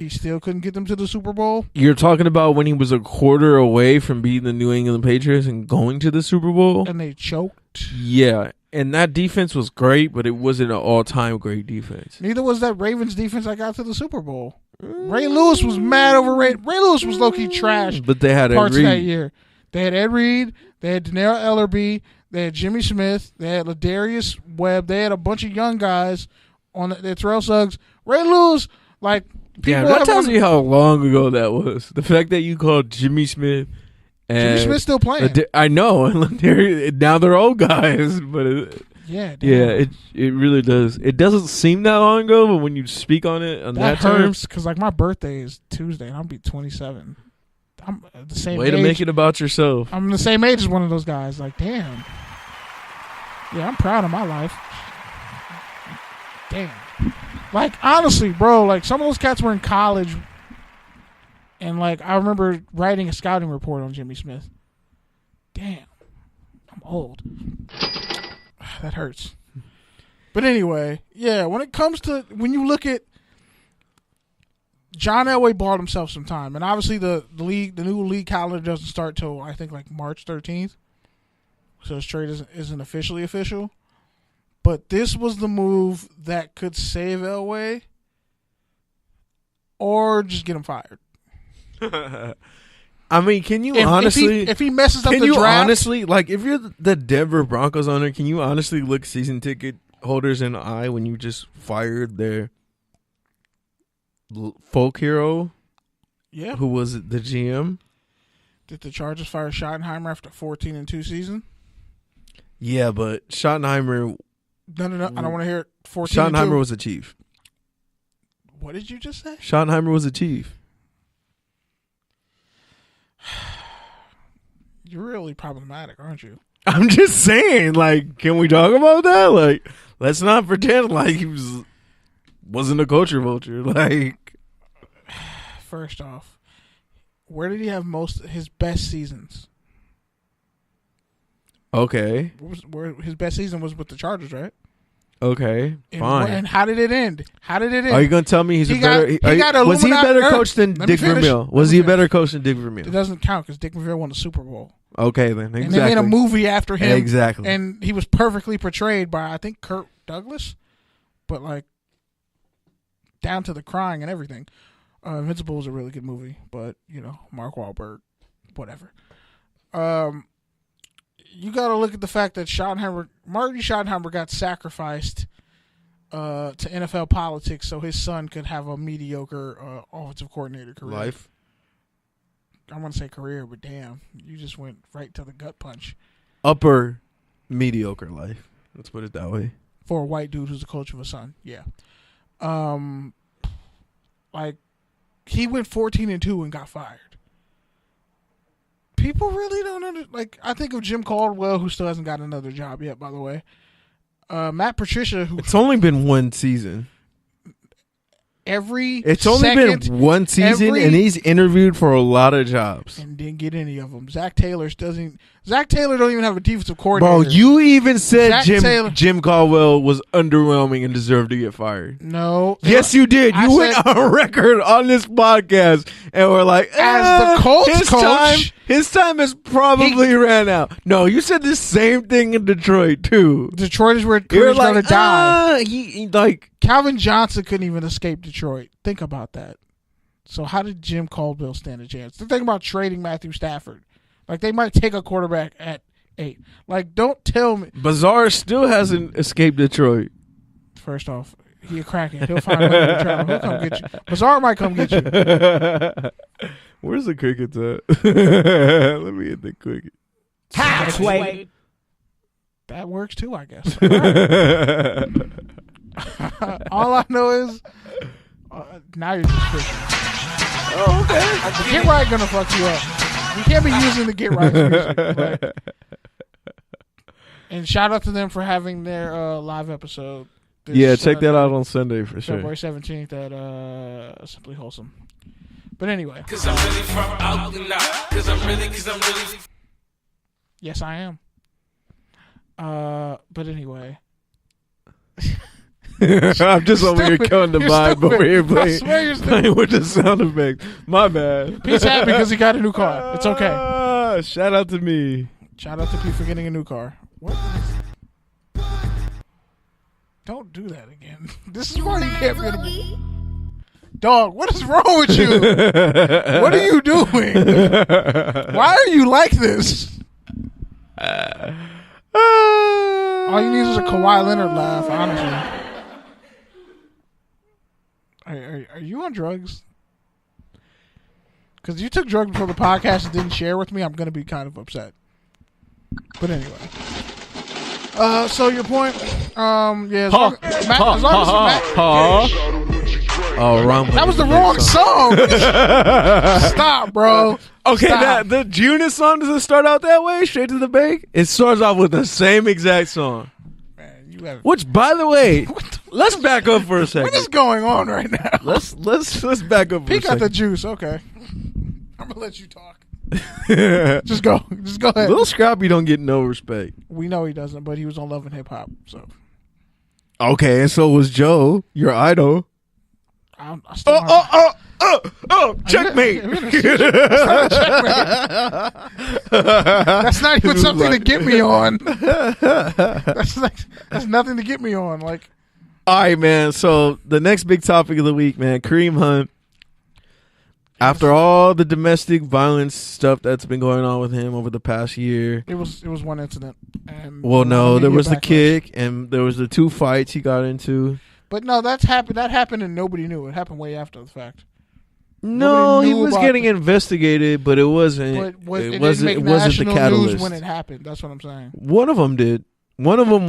He still couldn't get them to the Super Bowl. You're talking about when he was a quarter away from beating the New England Patriots and going to the Super Bowl? And they choked. Yeah, and that defense was great, but it wasn't an all-time great defense. Neither was that Ravens defense that got to the Super Bowl. Ray Lewis was mad overrated. Ray Lewis was low-key trash. But they had parts Ed Reed. That year. They had Ed Reed. They had Daenerys Ellerbe. They had Jimmy Smith. They had Ladarius Webb. They had a bunch of young guys on the Terrell Suggs. Ray Lewis, like... Yeah, that tells you how long ago that was. The fact that you called Jimmy Smith and Jimmy Smith's still playing. I know. Now they're old guys, but it really does. It doesn't seem that long ago, but when you speak on it on that hurts because like my birthday is Tuesday and I'll be 27. I'm the same. Way age. To make it about yourself. I'm the same age as one of those guys. Like, damn. Yeah, I'm proud of my life. Damn. Like, honestly, bro, like, some of those cats were in college, and, like, I remember writing a scouting report on Jimmy Smith. Damn. I'm old. That hurts. But anyway, yeah, when you look at John Elway bought himself some time, and obviously the new league calendar doesn't start till, I think, like, March 13th, so his trade isn't officially official. But this was the move that could save Elway or just get him fired. I mean, can you honestly... If he messes up the draft... Can you honestly... Like, if you're the Denver Broncos owner, can you honestly look season ticket holders in the eye when you just fired their folk hero? Yeah. Who was the GM? Did the Chargers fire Schottenheimer after 14-2 season? Yeah, but Schottenheimer... No, I don't want to hear it. 14-2. Schottenheimer was a chief. What did you just say? Schottenheimer was a chief. You're really problematic, aren't you? I'm just saying, like, can we talk about that? Like, let's not pretend like he wasn't a culture vulture. Like, first off, where did he have his best seasons? Okay. Where his best season was with the Chargers, right? Okay, fine. And how did it end? Are you going to tell me was he a better coach than Dick Vermeil? Was he a better coach than Dick Vermeil? It doesn't count because Dick Vermeil won the Super Bowl. Okay, then. Exactly. And they made a movie after him. Exactly. And he was perfectly portrayed by, I think, Kirk Douglas. But, like, down to the crying and everything. Invincible was a really good movie. But, you know, Mark Wahlberg, whatever. You got to look at the fact that Marty Schottenheimer got sacrificed to NFL politics so his son could have a mediocre offensive coordinator career. Life. I want to say career, but damn, you just went right to the gut punch. Upper mediocre life. Let's put it that way. For a white dude who's the coach of a son, yeah. Like, he went 14-2 and got fired. People really don't understand. Like, I think of Jim Caldwell, who still hasn't got another job yet, by the way. Matt Patricia, who... It's only been one season. It's only been one season, and he's interviewed for a lot of jobs and didn't get any of them. Zach Taylor don't even have a defensive coordinator. Bro, you even said Jim Caldwell was underwhelming and deserved to get fired. No, yes, you did. You went on record on this podcast and were like, as the Colts coach, his time has probably ran out. No, you said the same thing in Detroit too. Detroit is where Curry's going to die. He like. Calvin Johnson couldn't even escape Detroit. Think about that. So how did Jim Caldwell stand a chance? They're thinking about trading Matthew Stafford. Like, they might take a quarterback at 8. Like, don't tell me. Bazaar still hasn't escaped Detroit. First off, he a crackhead. He'll find a way to travel. He'll come get you. Bazaar might come get you. Where's the crickets at? Let me hit the cricket. Halfway. That works too, I guess. All I know is now you're just pushing. Oh, okay. The Get Right gonna fuck you up. You can't be using the Get Right music. Right? And shout out to them for having their live episode. Check that out on Sunday for sure. February 17th at Simply Wholesome. But anyway. Cause I'm really from out and out. Cause I'm really. Yes, I am. But anyway. I'm just over here killing the vibe over here playing with the sound effects. My bad. Pete's happy because he got a new car. It's okay. Shout out to me. Shout out to Pete for getting a new car. What? Don't do that again. This is why you can't be able. Dog, what is wrong with you? What are you doing? Why are you like this? All you need is a Kawhi Leonard laugh, honestly. Are you on drugs? Because you took drugs before the podcast and didn't share with me, I'm going to be kind of upset. But anyway. So your point, yeah. Oh, wrong. That was the wrong song. Stop, bro. Okay, Stop. the Juna song doesn't start out that way. Straight to the bank. It starts off with the same exact song. Man, you have. Which, by the way, let's back up for a second. What is going on right now? Let's back up. He got the juice. Okay, I'm gonna let you talk. Just go ahead. Little Scrappy don't get no respect. We know he doesn't, but he was on Love and Hip Hop. So okay, and so was Joe, your idol. Checkmate. That's not even something to get me on. That's nothing to get me on. Like, all right, man. So the next big topic of the week, man, Kareem Hunt. After all the domestic violence stuff that's been going on with him over the past year, it was one incident. And no, there was the kick, and there was the 2 fights he got into. But no, that happened, and nobody knew. It happened way after the fact. No, he was getting investigated, but it wasn't. It wasn't the catalyst news when it happened. That's what I'm saying. One of them did. One of them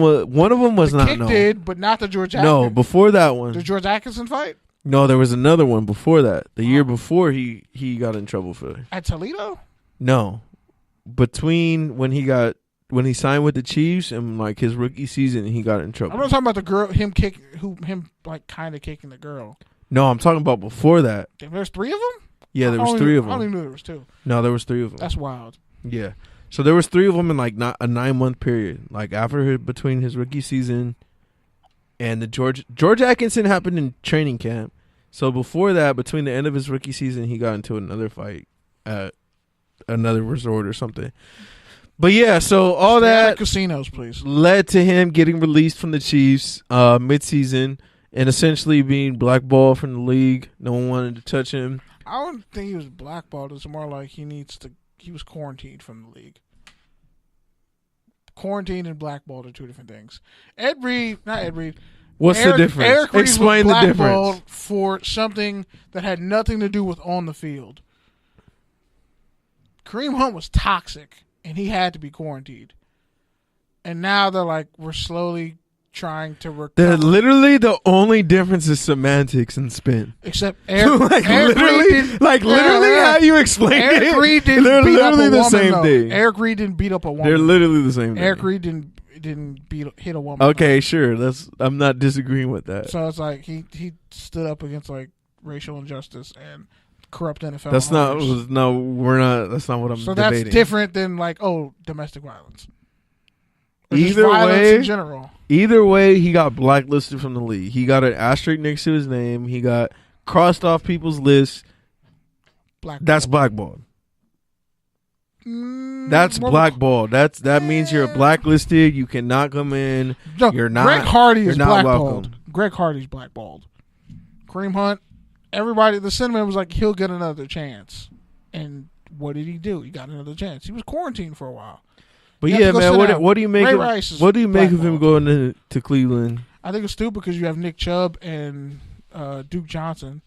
was the not. Kick no, did, but not the George. No, before that one. The George Atkinson fight. No, there was another one before that. The year before he got in trouble for it. At Toledo. No, between when he signed with the Chiefs and like his rookie season, he got in trouble. I'm not talking about the girl, him kind of kicking the girl. No, I'm talking about before that. There's 3 of them? Yeah, there was 3 of them. I only knew there was 2. No, there was 3 of them. That's wild. Yeah. So there was 3 of them in like not a 9-month period. Like between his rookie season and the George Atkinson happened in training camp. So before that, between the end of his rookie season, he got into another fight at another resort or something. But yeah, so all that casinos, please, led to him getting released from the Chiefs mid-season and essentially being blackballed from the league. No one wanted to touch him. I don't think he was blackballed. It's more like he was quarantined from the league. Quarantined and blackballed are 2 different things. Not Ed Reed. What's the difference? Eric Reed Explain was the difference. For something that had nothing to do with on the field. Kareem Hunt was toxic, and he had to be quarantined. And now they're like, we're slowly trying to recover. Literally the only difference is semantics and spin. Except Eric literally how you explain it. Eric Reed didn't they're beat literally up a the woman, same though. thing. Eric Reed didn't beat up a woman. They're literally the same thing. Eric Reed didn't hit a woman. Okay, sure. I'm not disagreeing with that. So it's like he stood up against like racial injustice and corrupt NFL. That's not what I'm so debating. That's different than like domestic violence. Or either way, in general. Either way, he got blacklisted from the league. He got an asterisk next to his name. He got crossed off people's lists. That's blackballed. That's blackballed. That means you're blacklisted. You cannot come in. No, you're not. Greg Hardy is blackballed. Welcome. Greg Hardy's blackballed. Kareem Hunt. Everybody. The sentiment was like he'll get another chance. And what did he do? He got another chance. He was quarantined for a while. But yeah, man. What do you make? What do you make of him going to Cleveland? I think it's stupid because you have Nick Chubb and Duke Johnson.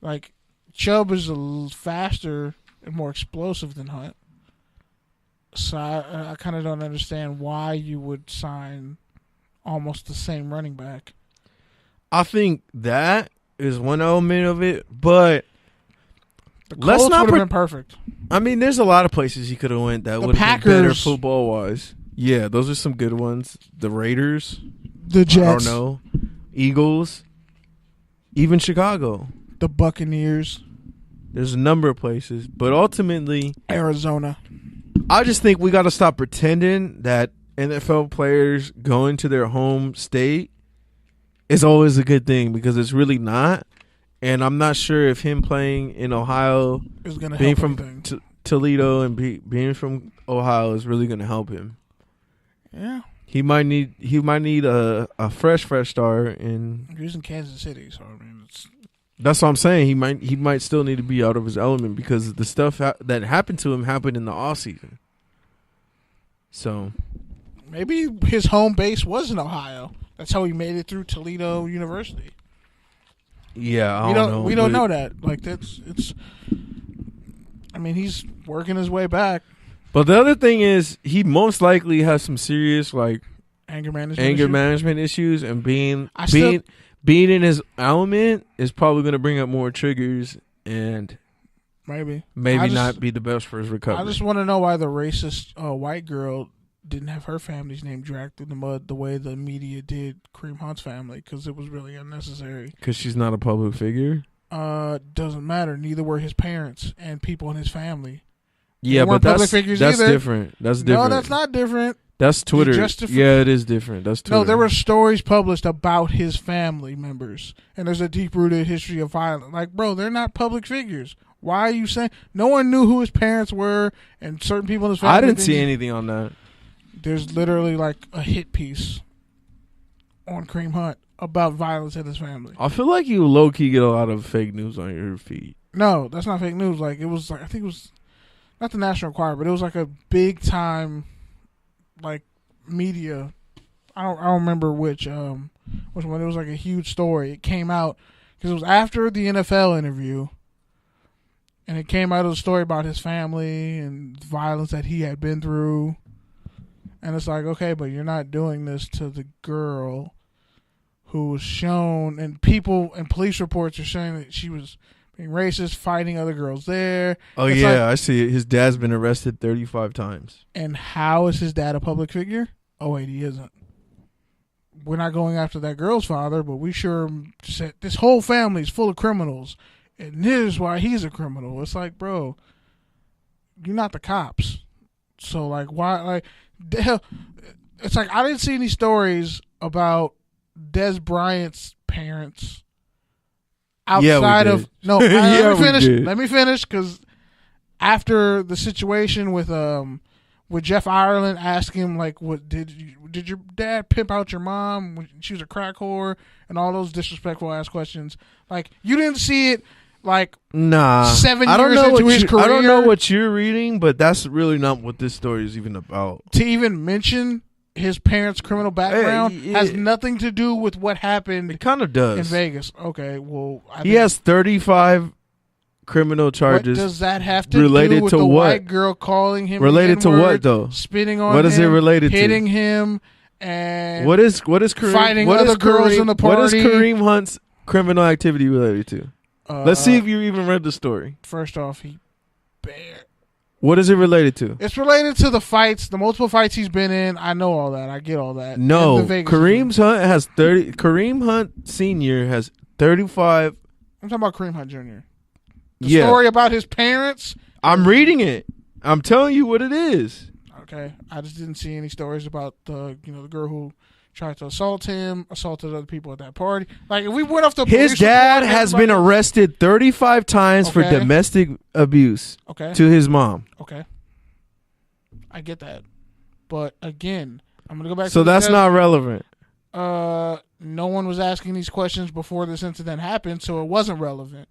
Like Chubb is a little faster and more explosive than Hunt. So I kind of don't understand why you would sign almost the same running back. I think that is one element of it, but the Colts would have been perfect. I mean, there's a lot of places he could have went that would have been better football wise. Yeah, those are some good ones. The Raiders, the Jets, I don't know, Eagles, even Chicago, the Buccaneers. There's a number of places, but ultimately Arizona. I just think we got to stop pretending that NFL players going to their home state is always a good thing because it's really not. And I'm not sure if him playing in Ohio, Is gonna being help from anything. Toledo and being from Ohio is really going to help him. Yeah. He might need a fresh start, and He's in Kansas City, so I mean, that's what I'm saying. He might still need to be out of his element because the stuff that happened to him happened in the off season. So maybe his home base was in Ohio. That's how he made it through Toledo University. yeah, I don't know. We don't know that. Like it's. I mean, he's working his way back. But the other thing is, he most likely has some serious like Anger management. management issues, and being in his element is probably going to bring up more triggers and maybe not be the best for his recovery. I just want to know why the racist white girl didn't have her family's name dragged through the mud the way the media did Kareem Hunt's family, because it was really unnecessary. Because she's not a public figure. Doesn't matter. Neither were his parents and people in his family. Yeah, but that's either. different. That's different. No, that's not different. That's Twitter. Yeah, it is different. That's Twitter. No, there were stories published about his family members, and there's a deep-rooted history of violence. Like, bro, they're not public figures. Why are you saying no one knew who his parents were and certain people in his family? I didn't see anything on that. There's literally like a hit piece on Kareem Hunt about violence in his family. I feel like you low-key get a lot of fake news on your feed. No, that's not fake news. Like, it was like, I think it was not the National Enquirer, but it was like a big time like media. I don't remember which one. It was like a huge story. It came out because it was after the NFL interview, and it came out of the story about his family and violence that he had been through. And it's like, okay, but you're not doing this to the girl who was shown, and people and police reports are saying that she was being racist, fighting other girls there. Oh, it's yeah, I see it. His dad's been arrested 35 times. And how is his dad a public figure? Oh, wait, he isn't. We're not going after that girl's father, but we sure said this whole family's full of criminals, and this is why he's a criminal. It's like, bro, you're not the cops. So, like, why? Like, it's like I didn't see any stories about Des Bryant's parents outside of no. Let me finish because after the situation with Jeff Ireland asking him like, what did your dad pimp out your mom when she was a crack whore and all those disrespectful ass questions? Like, you didn't see it. Like, 7 years into his career. I don't know what you're reading, but that's really not what this story is even about. To even mention his parents' criminal background has nothing to do with what happened. It kind of does in Vegas. Okay, well, he has 35 criminal charges. What does that have to do with the white girl calling him related to what though? Spitting on him. What is it related to? Hitting him and what is Kareem, fighting other girls in the party? What is Kareem Hunt's criminal activity related to? Let's see if you even read the story. First off, what is it related to? It's related to the fights, the multiple fights he's been in. I know all that. I get all that. No, Kareem Hunt Sr. has 35. I'm talking about Kareem Hunt Jr. The story about his parents. I'm reading it. I'm telling you what it is. Okay, I just didn't see any stories about the girl who tried to assault him, assaulted other people at that party. Like, if we went off the his dad has been arrested 35 times for domestic abuse to his mom. Okay, I get that, but again, I'm gonna go back. So that's not relevant. No one was asking these questions before this incident happened, so it wasn't relevant.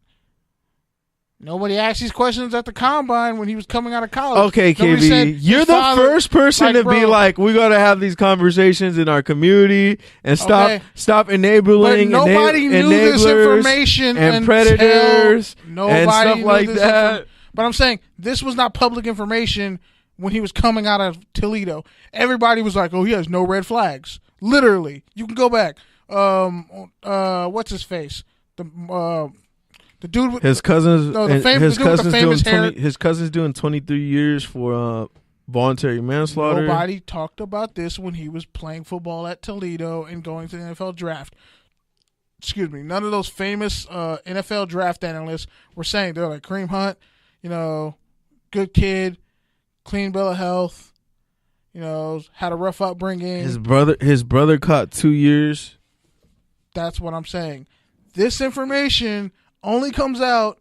Nobody asked these questions at the combine when he was coming out of college. Okay, KB, you're the first person to be like, we got to have these conversations in our community and stop enabling. But nobody knew this information and predators and stuff like that. But I'm saying this was not public information when he was coming out of Toledo. Everybody was like, oh, he has no red flags. Literally. You can go back. What's his face? The dude with his cousins. His cousin's doing 23 years for voluntary manslaughter. Nobody talked about this when he was playing football at Toledo and going to the NFL draft. Excuse me. None of those famous NFL draft analysts were saying, they're like, Kareem Hunt, good kid, clean bill of health, had a rough upbringing. His brother caught 2 years That's what I'm saying. This information only comes out